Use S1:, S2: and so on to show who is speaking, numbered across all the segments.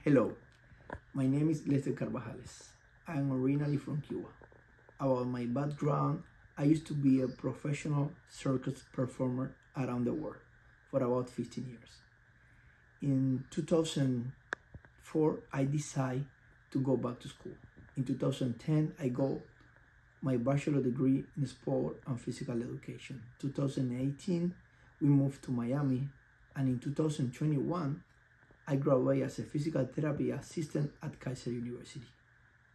S1: Hello, my name is Lester Carvajales. I am originally from Cuba. About my background, I used to be a professional circus performer around the world for about 15 years. In 2004, I decided to go back to school. In 2010, I got my bachelor degree in sport and physical education. 2018, we moved to Miami, and in 2021, I graduated as a physical therapy assistant at Kaiser University.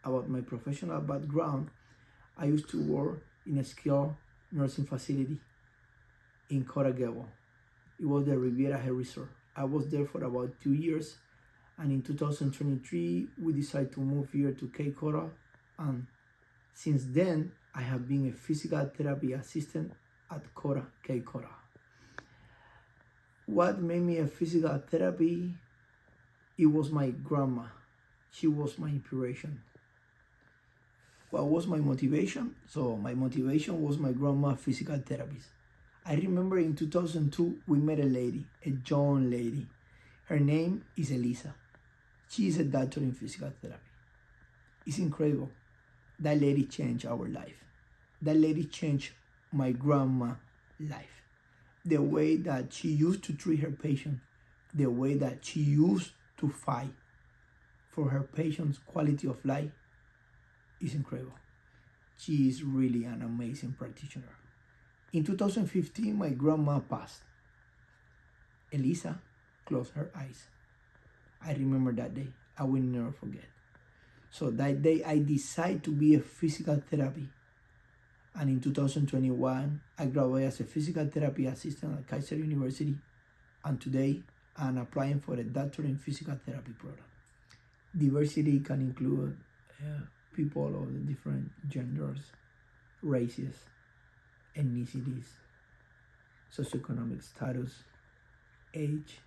S1: About my professional background, I used to work in a skilled nursing facility in Coral Gables. It was the Riviera Harrisburg. I was there for about 2 years, and in 2023, we decided to move here to Cape Coral, and since then, I have been a physical therapy assistant at Cape Coral. What made me a physical therapy? It was my grandma. She was my inspiration. What was my motivation? So my motivation was my grandma, physical therapist. I remember in 2002, we met a lady, a young lady. Her name is Elisa. She is a doctor in physical therapy. It's incredible. That lady changed our life. That lady changed my grandma's life. The way that she used to treat her patient, the way that she used to fight for her patient's quality of life is incredible. She is really an amazing practitioner. In 2015, my grandma passed. Elisa closed her eyes. I remember that day. I will never forget. So that day, I decided to be a physical therapy. And in 2021, I graduated as a physical therapy assistant at Kaiser University. And today, I'm applying for a doctorate in physical therapy program. Diversity can include people of the different genders, races, ethnicities, socioeconomic status, age,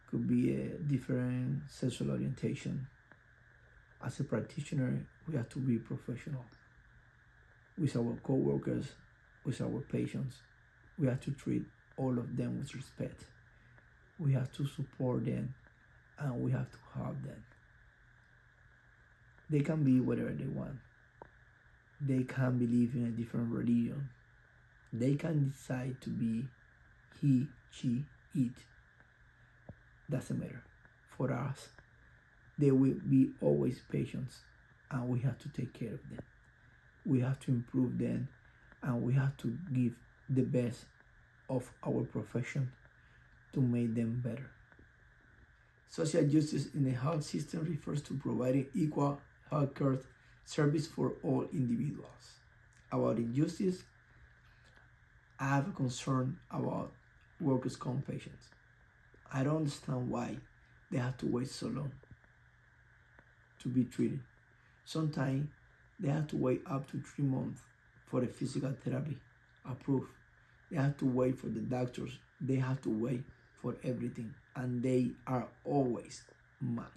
S1: could be a different sexual orientation. As a practitioner, we have to be professional with our co-workers, with our patients. We have to treat all of them with respect. We have to support them, and we have to help them. They can be whatever they want. They can believe in a different religion. They can decide to be he, she, it. Doesn't matter. For us, they will be always patients, and we have to take care of them. We have to improve them, and we have to give the best of our profession to make them better. Social justice in the health system refers to providing equal healthcare service for all individuals. About injustice, I have a concern about workers' comp patients. I don't understand why they have to wait so long to be treated. Sometimes they have to wait up to 3 months for a physical therapy approved. They have to wait for the doctors. They have to wait for everything. And they are always mad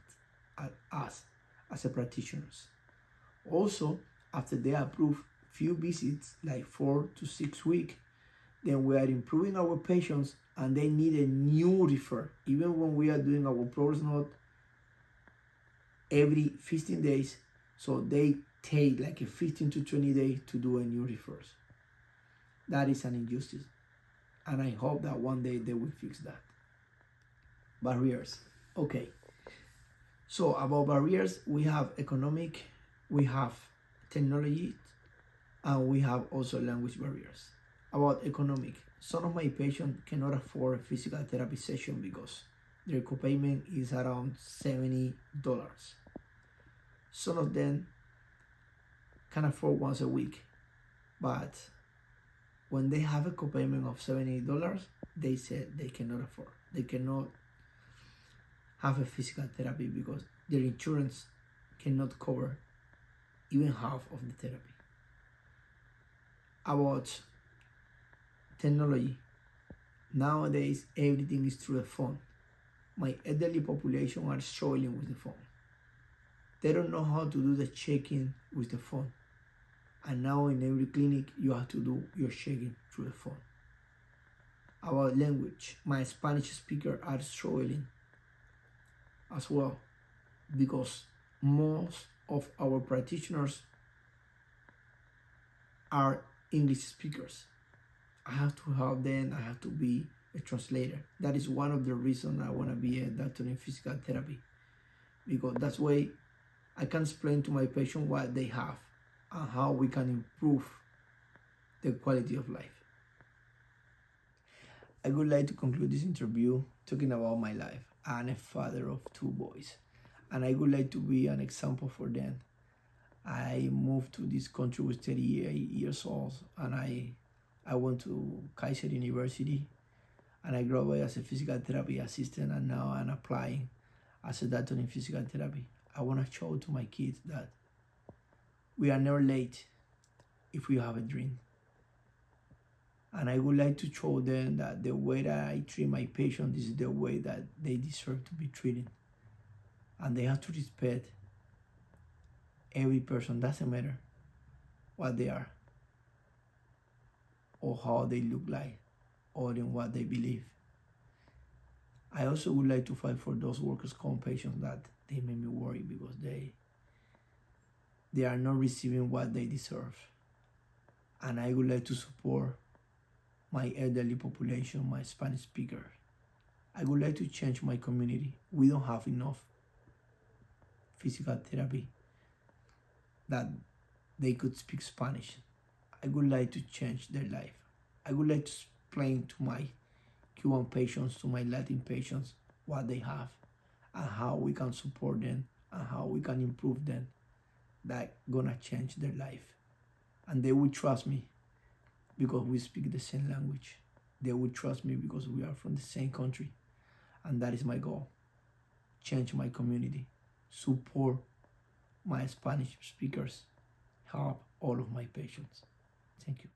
S1: at us as a practitioners. Also, after they approve few visits, like 4 to 6 weeks, then we are improving our patients and they need a new refer. Even when we are doing our progress note every 15 days, so they take like a 15 to 20 days to do a new refers. That is an injustice. And I hope that one day they will fix that. Barriers. Okay. So about barriers, we have economic, we have technology, and we have also language barriers. About economic, some of my patients cannot afford a physical therapy session because their copayment is around $70. Some of them can afford once a week, but when they have a copayment of $70, they said they cannot afford. They cannot have a physical therapy because their insurance cannot cover even half of the therapy. About technology, nowadays everything is through the phone. My elderly population are struggling with the phone. They don't know how to do the check-in with the phone. And now in every clinic, you have to do your check-in through the phone. About language, my Spanish speakers are struggling as well, because most of our practitioners are English speakers. I have to help them. I have to be a translator. That is one of the reasons I want to be a doctor in physical therapy, because that's way I can explain to my patient what they have and how we can improve the quality of life. I would like to conclude this interview talking about my life. I'm a father of 2 boys, and I would like to be an example for them. I moved to this country with 38 years old, and I went to Kaiser University, and I graduated as a physical therapy assistant, and now I'm applying as a doctor in physical therapy. I want to show to my kids that we are never late if we have a dream. And I would like to show them that the way that I treat my patients is the way that they deserve to be treated. And they have to respect every person, doesn't matter what they are, or how they look like, or in what they believe. I also would like to fight for those workers' comp patients that they make me worry, because they are not receiving what they deserve. And I would like to support my elderly population, my Spanish speakers. I would like to change my community. We don't have enough physical therapy that they could speak Spanish. I would like to change their life. I would like to explain to my Cuban patients, to my Latin patients, what they have and how we can support them and how we can improve them. That's gonna change their life. And they will trust me because we speak the same language. They will trust me because we are from the same country. And that is my goal. Change my community. Support my Spanish speakers. Help all of my patients. Thank you.